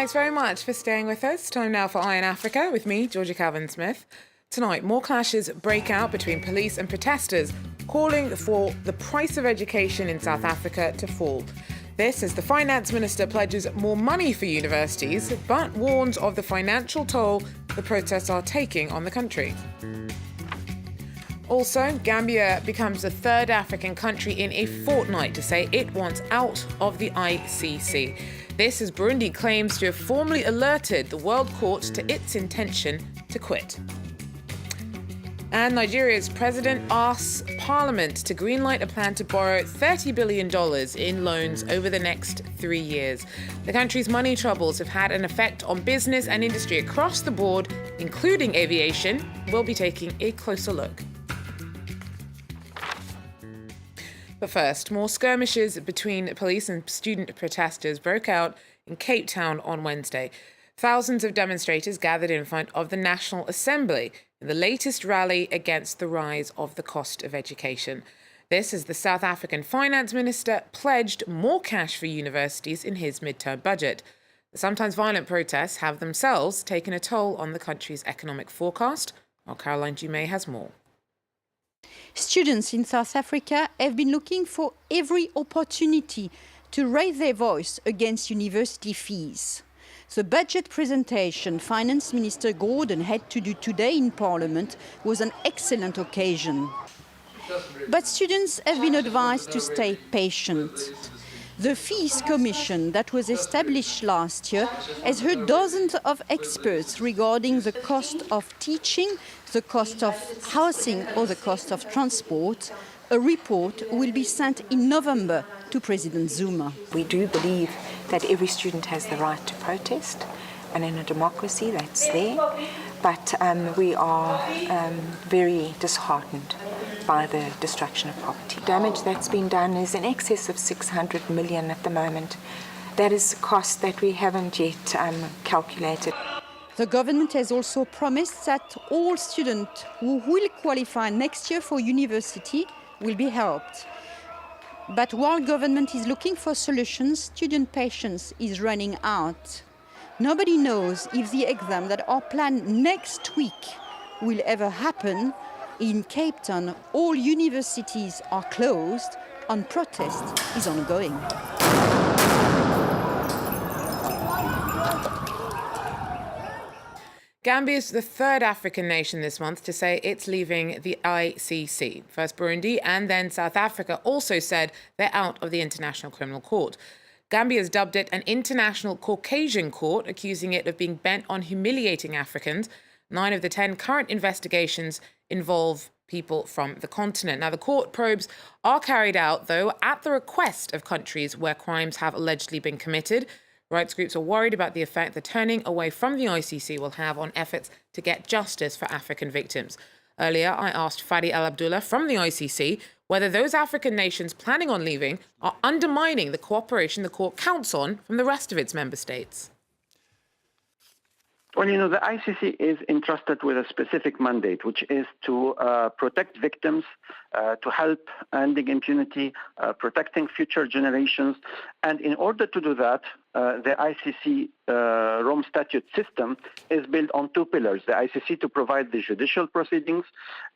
Thanks very much for staying with us. Time now for Eye in Africa with me, Georgia Calvin-Smith. Tonight, more clashes break out between police and protesters, calling for the price of education in South Africa to fall. This as the finance minister pledges more money for universities, but warns of the financial toll the protests are taking on the country. Also, Gambia becomes the third African country in a fortnight to say it wants out of the ICC. This as Burundi claims to have formally alerted the World Court to its intention to quit. And Nigeria's president asks Parliament to greenlight a plan to borrow $30 billion in loans over the next 3 years. The country's money troubles have had an effect on business and industry across the board, including aviation. We'll be taking a closer look. But first, more skirmishes between police and student protesters broke out in Cape Town on Wednesday. Thousands of demonstrators gathered in front of the National Assembly in the latest rally against the rise of the cost of education. This as the South African finance minister pledged more cash for universities in his midterm budget. The sometimes violent protests have themselves taken a toll on the country's economic forecast. Our Caroline Dumay has more. Students in South Africa have been looking for every opportunity to raise their voice against university fees. The budget presentation Finance Minister Gordon had to do today in Parliament was an excellent occasion. But students have been advised to stay patient. The Fees Commission that was established last year has heard dozens of experts regarding the cost of teaching, the cost of housing or the cost of transport. A report will be sent in November to President Zuma. We do believe that every student has the right to protest, and in a democracy that's there. But we are very disheartened by the destruction of property. Damage that's been done is in excess of 600 million at the moment. That is a cost that we haven't yet calculated. The government has also promised that all students who will qualify next year for university will be helped. But while government is looking for solutions, student patience is running out. Nobody knows if the exam that are planned next week will ever happen. In Cape Town, all universities are closed and protest is ongoing. Gambia is the third African nation this month to say it's leaving the ICC. First Burundi and then South Africa also said they're out of the International Criminal Court. Gambia has dubbed it an international Caucasian court, accusing it of being bent on humiliating Africans. 9 of the 10 current investigations involve people from the continent. Now, the court probes are carried out, though, at the request of countries where crimes have allegedly been committed. Rights groups are worried about the effect the turning away from the ICC will have on efforts to get justice for African victims. Earlier, I asked Fadi El Abdullah from the ICC whether those African nations planning on leaving are undermining the cooperation the court counts on from the rest of its member states. Well, the ICC is entrusted with a specific mandate, which is to protect victims, to help ending impunity, protecting future generations. And in order to do that, the ICC Rome Statute system is built on 2 pillars, the ICC to provide the judicial proceedings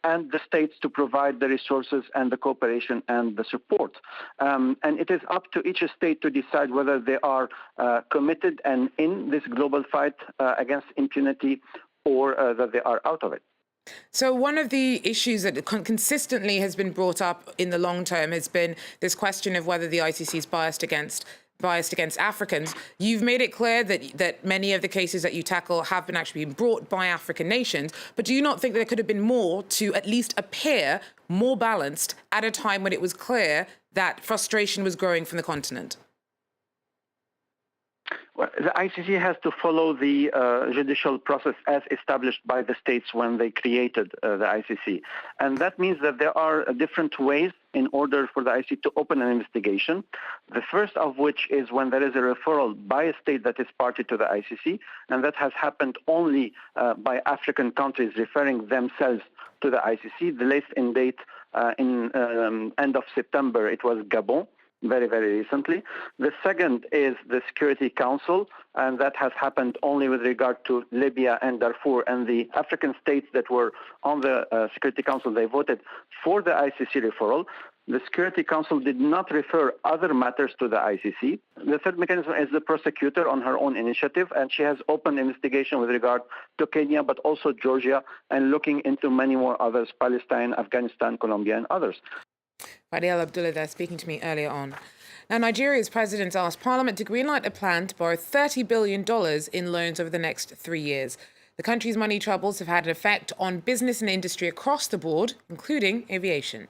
and the states to provide the resources and the cooperation and the support. And it is up to each state to decide whether they are committed and in this global fight against impunity or that they are out of it. So one of the issues that consistently has been brought up in the long term has been this question of whether the ICC is biased against Africans. You've made it clear that many of the cases that you tackle have been actually been brought by African nations, but do you not think there could have been more to at least appear more balanced at a time when it was clear that frustration was growing from the continent? Well, the ICC has to follow the judicial process as established by the states when they created the ICC. And that means that there are different ways in order for the ICC to open an investigation. The first of which is when there is a referral by a state that is party to the ICC, and that has happened only by African countries referring themselves to the ICC. The latest in date in end of September, it was Gabon. very, very recently. The second is the Security Council, and that has happened only with regard to Libya and Darfur, and the African states that were on the Security Council, they voted for the ICC referral. The Security Council did not refer other matters to the ICC. The third mechanism is the prosecutor on her own initiative, and she has opened investigation with regard to Kenya, but also Georgia, and looking into many more others, Palestine, Afghanistan, Colombia, and others. Fadiel Abdullah there speaking to me earlier on. Now, Nigeria's president asked Parliament to greenlight a plan to borrow $30 billion in loans over the next 3 years. The country's money troubles have had an effect on business and industry across the board, including aviation.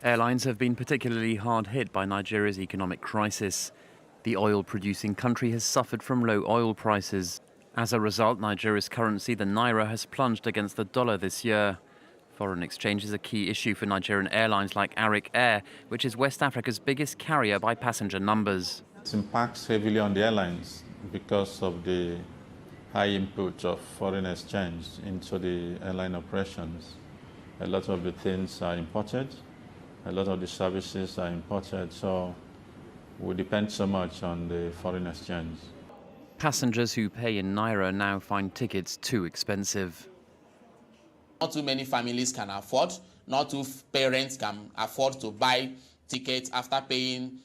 Airlines have been particularly hard hit by Nigeria's economic crisis. The oil-producing country has suffered from low oil prices. As a result, Nigeria's currency, the naira, has plunged against the dollar this year. Foreign exchange is a key issue for Nigerian airlines like Arik Air, which is West Africa's biggest carrier by passenger numbers. It impacts heavily on the airlines because of the high input of foreign exchange into the airline operations. A lot of the things are imported, a lot of the services are imported, so we depend so much on the foreign exchange. Passengers who pay in naira now find tickets too expensive. Not too many families can afford, not too parents can afford to buy tickets after paying,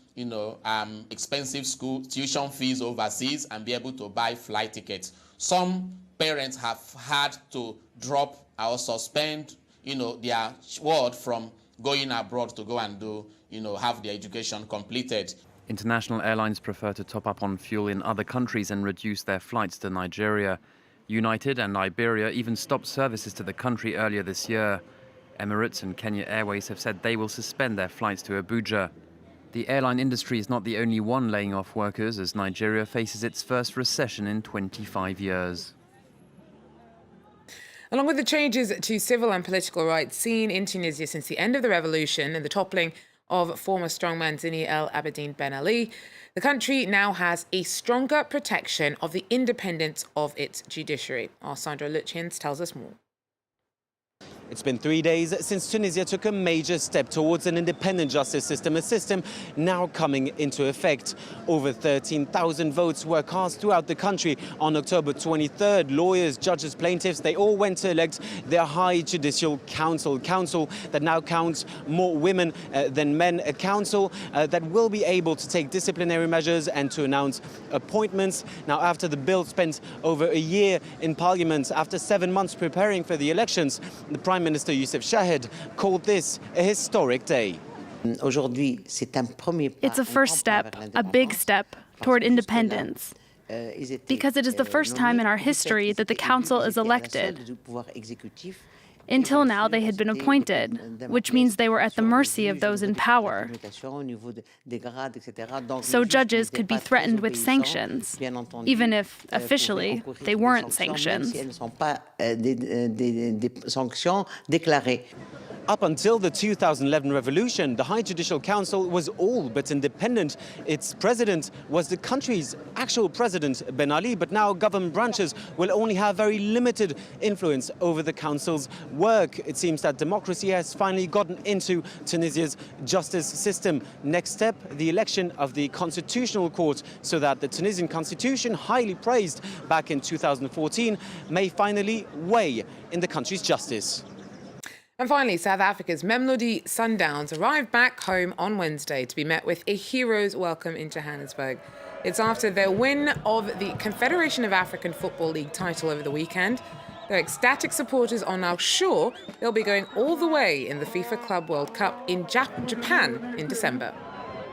expensive school tuition fees overseas and be able to buy flight tickets. Some parents have had to drop or suspend, their word from going abroad to go and do, have their education completed. International airlines prefer to top up on fuel in other countries and reduce their flights to Nigeria. United and Iberia even stopped services to the country earlier this year. Emirates and Kenya Airways have said they will suspend their flights to Abuja. The airline industry is not the only one laying off workers as Nigeria faces its first recession in 25 years. Along with the changes to civil and political rights seen in Tunisia since the end of the revolution and the toppling of former strongman Zine El Abidine Ben Ali, the country now has a stronger protection of the independence of its judiciary. Our Sandra Lutyens tells us more. It's been 3 days since Tunisia took a major step towards an independent justice system, a system now coming into effect. Over 13,000 votes were cast throughout the country on October 23rd. Lawyers, judges, plaintiffs, they all went to elect their High Judicial Council that now counts more women than men, a council that will be able to take disciplinary measures and to announce appointments. Now, after the bill spent over a year in Parliament, after 7 months preparing for the elections, the Prime Minister Youssef Chahed called this a historic day. It's a first step, a big step, toward independence, because it is the first time in our history that the council is elected. Until now, they had been appointed, which means they were at the mercy of those in power. So judges could be threatened with sanctions, even if, officially, they weren't sanctions. Up until the 2011 revolution, the High Judicial Council was all but independent. Its president was the country's actual president, Ben Ali, but now government branches will only have very limited influence over the council's work. It seems that democracy has finally gotten into Tunisia's justice system. Next step, the election of the Constitutional Court, so that the Tunisian constitution, highly praised back in 2014, may finally weigh in the country's justice. And finally, South Africa's Mamelodi Sundowns arrived back home on Wednesday to be met with a hero's welcome in Johannesburg. It's after their win of the Confederation of African Football League title over the weekend. Their ecstatic supporters are now sure they'll be going all the way in the FIFA Club World Cup in Japan in December.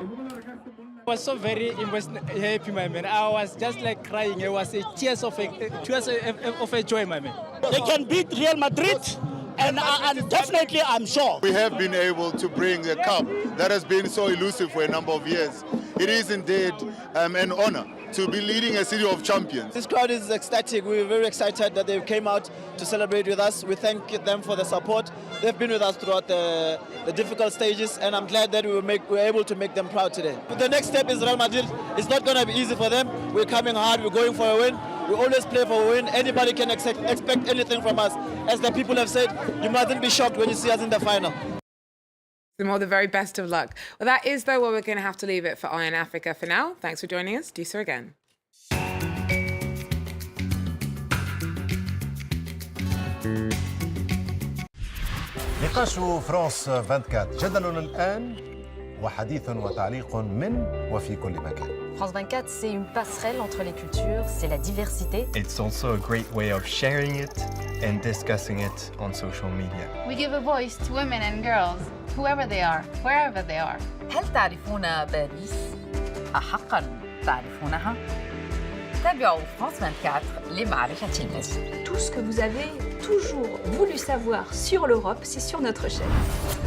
I was so very happy, my man. I was just like crying. It was tears of a joy, my man. They can beat Real Madrid. And definitely, I'm sure. We have been able to bring a cup that has been so elusive for a number of years. It is indeed an honor to be leading a city of champions. This crowd is ecstatic. We're very excited that they came out to celebrate with us. We thank them for the support. They've been with us throughout the difficult stages, and I'm glad that we're able to make them proud today. But the next step is Real Madrid. It's not going to be easy for them. We're coming hard. We're going for a win. We always play for a win. Anybody can expect anything from us. As the people have said, you mustn't be shocked when you see us in the final. Some more the very best of luck. Well, that is, though, where we're going to have to leave it for Eye on Africa for now. Thanks for joining us. Do so again. نقاش فرانس 24 جدل الآن وحديث وتعليق من وفي كل مكان. France 24, c'est une passerelle entre les cultures, c'est la diversité. It's also a great way of sharing it and discussing it on social media. We give a voice to women and girls, whoever they are, wherever they are. هل تعرفون باريس؟ أحقاً تعرفونها؟ تابعوا France 24 لمعرفة المزيد. Tout ce que vous avez toujours voulu savoir sur l'Europe, c'est sur notre chaîne.